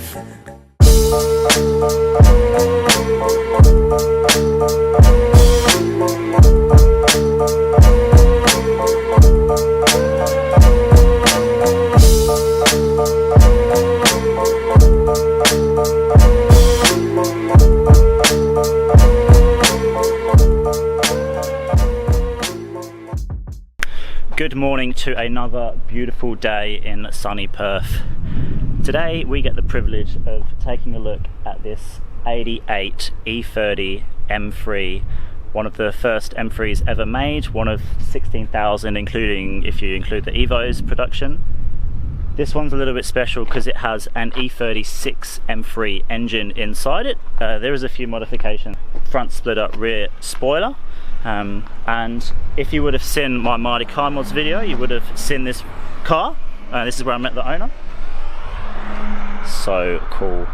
perf. Good morning to another beautiful day in sunny Perth. Today we get the privilege of taking a look at this 88 E30 M3, one of the first M3s ever made, one of 16,000 including, if you include the Evo's production. This one's a little bit special because it has an E36 M3 engine inside it. There is a few modifications. Front splitter, rear spoiler. And if you would have seen my Mighty Car Mods video, you would have seen this car. This is where I met the owner. So cool.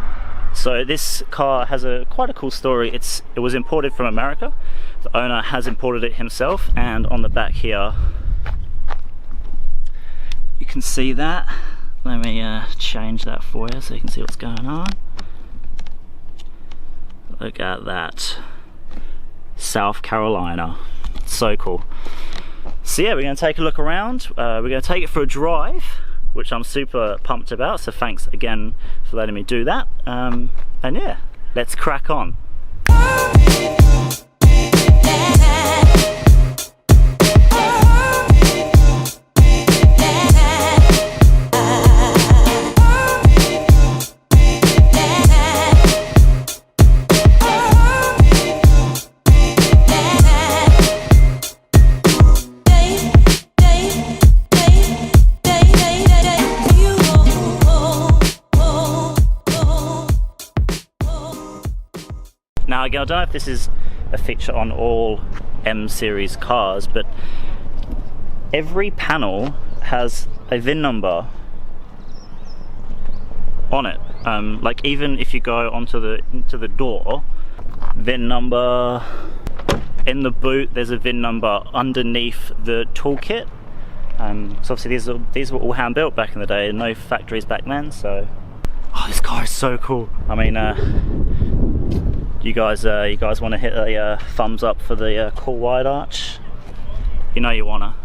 So this car has quite a cool story. It was imported from America. The owner has imported it himself, and on the back here you can see that. Let me change that for you so you can see what's going on. Look at that. South Carolina. So cool. So yeah, we're going to take a look around. We're going to take it for a drive, which I'm super pumped about, so thanks again for letting me do that. And yeah, let's crack on. Now again, I don't know if this is a feature on all M series cars, but every panel has a VIN number on it. Like even if you go into the door, VIN number. In the boot, there's a VIN number underneath the toolkit. So obviously these were all hand built back in the day, no factories back then. So, oh, this car is so cool. I mean, you guys want to hit a thumbs up for the cool wide arch? You know you wanna.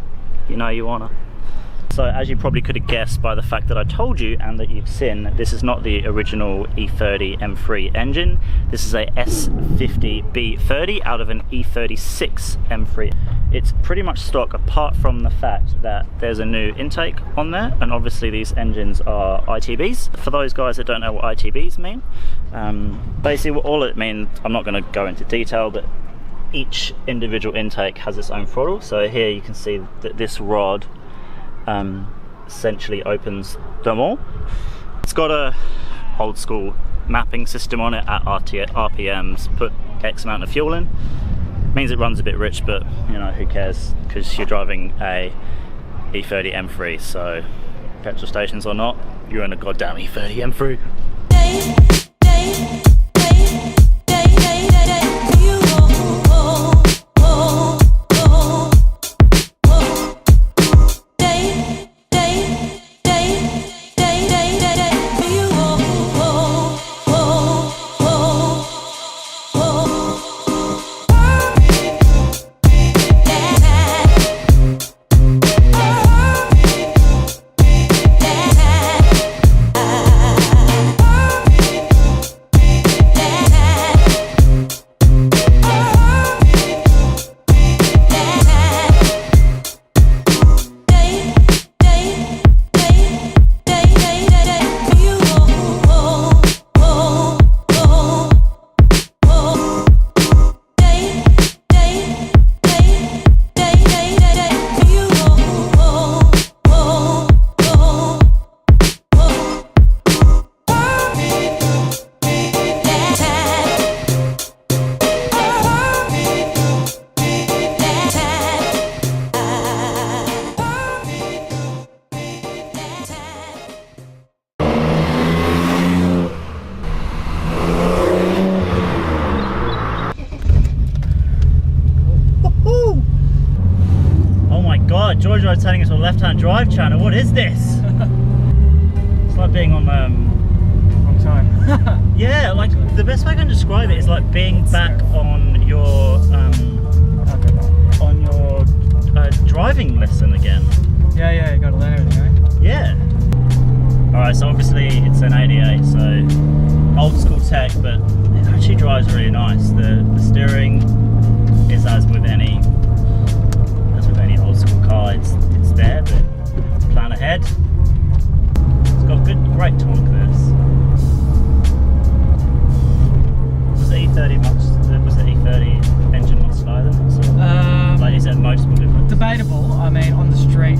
So as you probably could have guessed by the fact that I told you and that you've seen, this is not the original E30 M3 engine. This is a S50 B30 out of an E36 M3. It's pretty much stock apart from the fact that there's a new intake on there, and obviously these engines are ITBs. For those guys that don't know what ITBs mean, basically what all it means, I'm not going to go into detail, but each individual intake has its own throttle. So here you can see that this rod essentially opens them all. It's got a old school mapping system on it at RPMs, put X amount of fuel in. Means it runs a bit rich, but you know, who cares, because you're driving a E30 M3, so petrol stations or not, you're in a goddamn E30 M3. God, joydrive turning into a left-hand drive channel. What is this? It's like being on wrong time. the best way I can describe it is like being back on your driving lesson again. Yeah, you gotta learn everything, eh? Yeah. Alright, so obviously it's an 88, so old school tech, but it actually drives really nice. The steering is as with any old school car. It's there, but plan ahead. It's got great torque. This was the E30 engine much slower than this? Like, is it a noticeable difference? Debatable. I mean, on the street,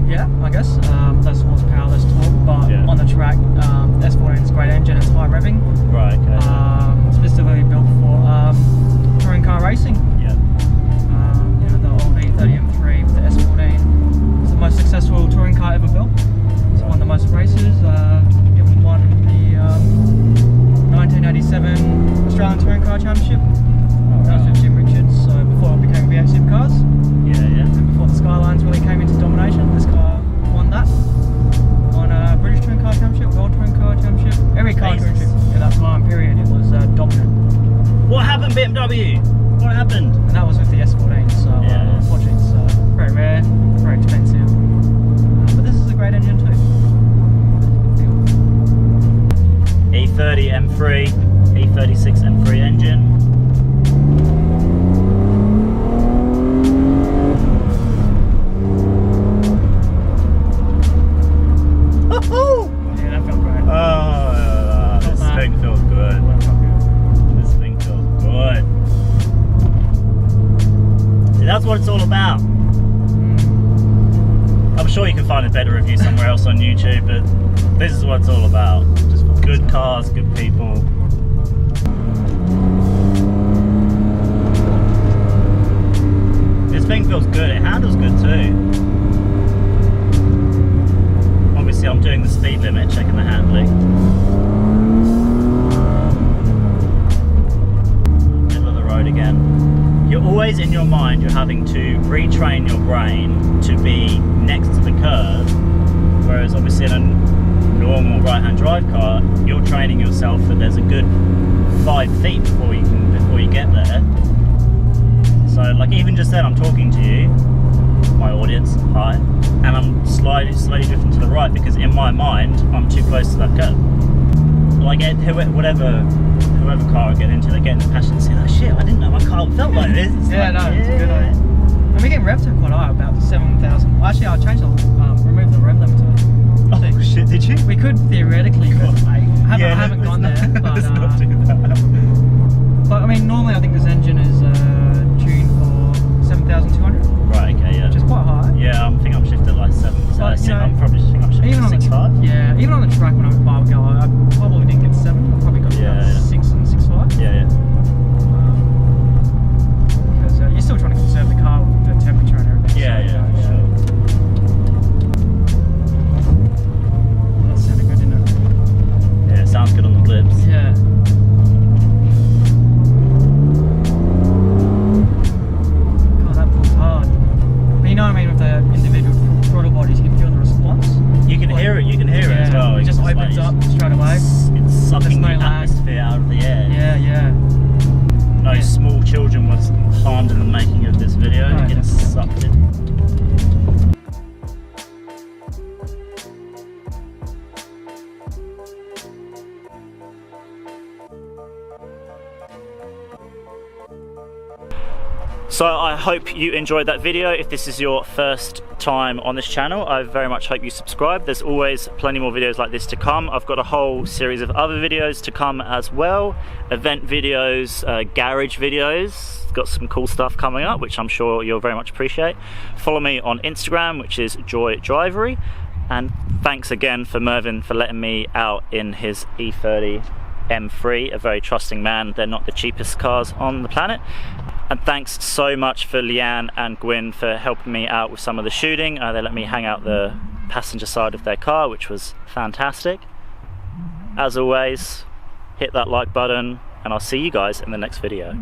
yeah, I guess less horsepower, less torque, but yeah. on the track, S14 is a great engine. It's high revving. Right. Okay. Specifically built for touring car racing. Yeah. You know, the old E30 M3 with the S14. It's the most successful touring car ever built. It's won the most races. It won the 1987 Australian Touring Car Championship. That was with Jim Richards. So before it became V8 supercars. Yeah. And before the Skylines really came into domination, this car won that. Won a British Touring Car Championship, World Touring Car Championship, every car touring championship in that time period. It was dominant. What happened, BMW? What happened? And that was with the S14, so yeah. unfortunately it's very rare, very expensive. But this is a great engine too. E30 M3, E36 M3 engine. Yeah, that felt great. Oh, this thing feels good. This thing feels good. See, that's what it's all about. I'm sure you can find a better review somewhere else on YouTube, but this is what it's all about. Just good cars, good people. This thing feels good. It handles good too. Obviously, I'm doing the speed limit, checking the handling. Middle of the road again. You're always in your mind, you're having to retrain your brain to be next to the curve, whereas obviously in a normal right-hand drive car, you're training yourself that there's a good 5 feet before you get there. So, like, even just then, I'm talking to you, my audience, hi, and I'm slowly drifting to the right because in my mind I'm too close to that curve. Like, whatever car I get into, they get in the passion and say, oh shit, I didn't know my car felt like this. It's yeah, like, no, it's a good idea. And we get revved to quite high, about 7,000. Actually, I changed removed the rev limiter. Oh shit, did you? We could theoretically rev 8. I haven't gone there, but let's not do that. But I mean, normally I think this engine is tuned for 7,200. Right, okay, yeah. Which is quite high. Yeah, I think I'm shifted like 7. But, you know, I'm probably shifted even on 6.5. Yeah, even on the track when I was go, I probably didn't get 7. I probably got 6 and 6.5. Yeah. Because you're still trying to conserve the car with the temperature and everything. Yeah, so, sure. That sounded good, didn't it? Yeah, it sounds good on the blips. Yeah. God, that pulls hard. But you know what I mean, with the individual throttle bodies, you can feel the response. You can hear it as well. It just opens up straight away. It's sucking no the lag. atmosphere out of the air. Yeah. No small children was harmed in the making of this video. No, It gets sucked in. So I hope you enjoyed that video. If this is your first time on this channel, I very much hope you subscribe. There's always plenty more videos like this to come. I've got a whole series of other videos to come as well. Event videos, garage videos. Got some cool stuff coming up, which I'm sure you'll very much appreciate. Follow me on Instagram, which is joydrive. And thanks again for Mervyn for letting me out in his E30 M3, a very trusting man. They're not the cheapest cars on the planet. And thanks so much for Leanne and Gwyn for helping me out with some of the shooting. They let me hang out the passenger side of their car, which was fantastic. As always, hit that like button and I'll see you guys in the next video.